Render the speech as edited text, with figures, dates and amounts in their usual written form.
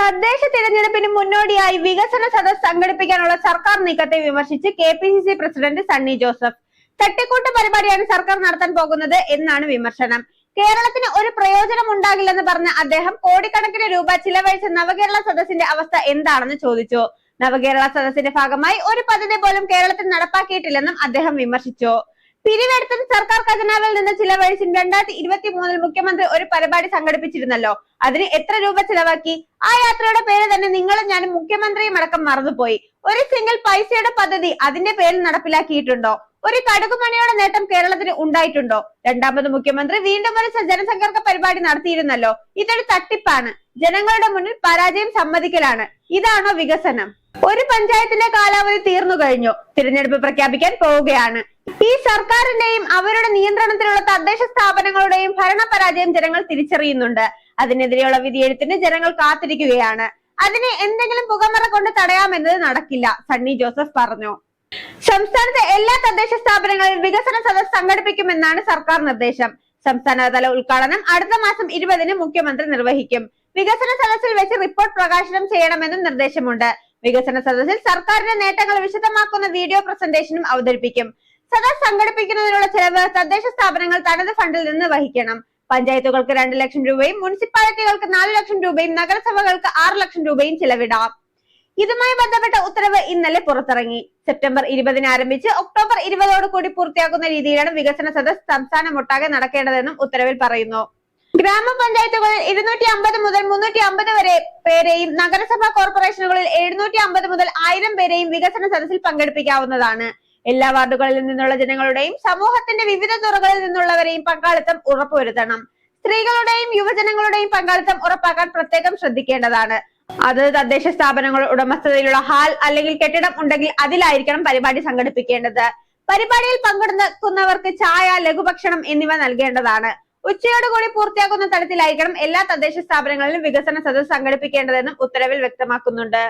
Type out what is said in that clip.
തദ്ദേശ തിരഞ്ഞെടുപ്പിന് മുന്നോടിയായി വികസന സദസ് സംഘടിപ്പിക്കാനുള്ള സർക്കാർ നീക്കത്തെ വിമർശിച്ച് KPCC പ്രസിഡന്റ് സണ്ണി ജോസഫ്. തട്ടിക്കൂട്ട് പരിപാടിയാണ് സർക്കാർ നടത്താൻ പോകുന്നത് എന്നാണ് വിമർശനം. കേരളത്തിന് ഒരു പ്രയോജനം ഉണ്ടാകില്ലെന്ന് പറഞ്ഞ അദ്ദേഹം കോടിക്കണക്കിന് രൂപ ചിലവഴിച്ച നവകേരള സദസ്സിന്റെ അവസ്ഥ എന്താണെന്ന് ചോദിച്ചു. നവകേരള സദസ്സിന്റെ ഭാഗമായി ഒരു പദ്ധതി പോലും കേരളത്തിൽ നടപ്പാക്കിയിട്ടില്ലെന്നും അദ്ദേഹം വിമർശിച്ചു. പിരിവെടുത്തും സർക്കാർ ഖജനാവിൽ നിന്ന് ചിലവഴിച്ചും 2023 മുഖ്യമന്ത്രി ഒരു പരിപാടി സംഘടിപ്പിച്ചിരുന്നല്ലോ. അതിന് എത്ര രൂപ ചിലവാക്കി? ആ യാത്രയുടെ പേര് തന്നെ നിങ്ങളും ഞാനും മുഖ്യമന്ത്രിയും അടക്കം മറന്നുപോയി. ഒരു സിംഗിൾ പൈസയുടെ പദ്ധതി അതിന്റെ പേരിൽ നടപ്പിലാക്കിയിട്ടുണ്ടോ? ഒരു കടുകുമണിയുടെ നേട്ടം കേരളത്തിന് ഉണ്ടായിട്ടുണ്ടോ? രണ്ടാമത് മുഖ്യമന്ത്രി വീണ്ടും ഒരു ജനസമ്പർക്ക പരിപാടി നടത്തിയിരുന്നല്ലോ. ഇതൊരു തട്ടിപ്പാണ്. ജനങ്ങളുടെ മുന്നിൽ പരാജയം സമ്മതിക്കലാണ്. ഇതാണോ വികസനം? ഒരു പഞ്ചായത്തിന്റെ കാലാവധി തീർന്നു കഴിഞ്ഞു. തിരഞ്ഞെടുപ്പ് പ്രഖ്യാപിക്കാൻ പോവുകയാണ്. ഈ സർക്കാരിന്റെയും അവരുടെ നിയന്ത്രണത്തിലുള്ള തദ്ദേശ സ്ഥാപനങ്ങളുടെയും ഭരണപരാജയം ജനങ്ങൾ തിരിച്ചറിയുന്നുണ്ട്. അതിനെതിരെയുള്ള വിധിയെഴുത്തിന് ജനങ്ങൾ കാത്തിരിക്കുകയാണ്. അതിനെ എന്തെങ്കിലും പുകമറ കൊണ്ട് തടയാമെന്നത് നടക്കില്ല, സണ്ണി ജോസഫ് പറഞ്ഞു. സംസ്ഥാനത്തെ എല്ലാ തദ്ദേശ സ്ഥാപനങ്ങളിലും വികസന സദസ് സംഘടിപ്പിക്കുമെന്നാണ് സർക്കാർ നിർദ്ദേശം. സംസ്ഥാനതല ഉദ്ഘാടനം അടുത്ത മാസം 20-ന് മുഖ്യമന്ത്രി നിർവഹിക്കും. വികസന സദസ്സിൽ വെച്ച് റിപ്പോർട്ട് പ്രകാശനം ചെയ്യണമെന്നും നിർദ്ദേശമുണ്ട്. വികസന സദസ്സിൽ സർക്കാരിന്റെ നേട്ടങ്ങൾ വിശദമാക്കുന്ന വീഡിയോ പ്രസന്റേഷനും അവതരിപ്പിക്കും. സദസ് സംഘടിപ്പിക്കുന്നതിനുള്ള ചെലവ് തദ്ദേശ സ്ഥാപനങ്ങൾ തനത് ഫണ്ടിൽ നിന്ന് വഹിക്കണം. പഞ്ചായത്തുകൾക്ക് 2 ലക്ഷം രൂപയും മുനിസിപ്പാലിറ്റികൾക്ക് 4 ലക്ഷം രൂപയും നഗരസഭകൾക്ക് 6 ലക്ഷം രൂപയും ചിലവിടാം. ഇതുമായി ബന്ധപ്പെട്ട ഉത്തരവ് ഇന്നലെ പുറത്തിറങ്ങി. സെപ്റ്റംബർ 20-ന് ആരംഭിച്ച് ഒക്ടോബർ 20-ഓടുകൂടി പൂർത്തിയാക്കുന്ന രീതിയിലാണ് വികസന സദസ് സംസ്ഥാനമൊട്ടാകെ നടക്കേണ്ടതെന്നും ഉത്തരവിൽ പറയുന്നു. ഗ്രാമപഞ്ചായത്തുകളിൽ 250 മുതൽ 350 വരെ പേരെയും നഗരസഭാ കോർപ്പറേഷനുകളിൽ 750 മുതൽ 1000 പേരെയും വികസന സദസ്സിൽ പങ്കെടുപ്പിക്കാവുന്നതാണ്. എല്ലാ വാർഡുകളിൽ നിന്നുള്ള ജനങ്ങളുടെയും സമൂഹത്തിന്റെ വിവിധ തുറകളിൽ നിന്നുള്ളവരെയും പങ്കാളിത്തം ഉറപ്പുവരുത്തണം. സ്ത്രീകളുടെയും യുവജനങ്ങളുടെയും പങ്കാളിത്തം ഉറപ്പാക്കാൻ പ്രത്യേകം ശ്രദ്ധിക്കേണ്ടതാണ്. അത് തദ്ദേശ സ്ഥാപനങ്ങളുടെ ഉടമസ്ഥതയിലുള്ള ഹാൾ അല്ലെങ്കിൽ കെട്ടിടം ഉണ്ടെങ്കിൽ അതിലായിരിക്കണം പരിപാടി സംഘടിപ്പിക്കേണ്ടത്. പരിപാടിയിൽ പങ്കെടുക്കുന്നവർക്ക് ചായ, ലഘുഭക്ഷണം എന്നിവ നൽകേണ്ടതാണ്. ഉച്ചയോടുകൂടി പൂർത്തിയാക്കുന്ന തരത്തിലായിരിക്കണം എല്ലാ തദ്ദേശ സ്ഥാപനങ്ങളിലും വികസന സദസ്സ് സംഘടിപ്പിക്കേണ്ടതെന്നും ഉത്തരവിൽ വ്യക്തമാക്കുന്നുണ്ട്.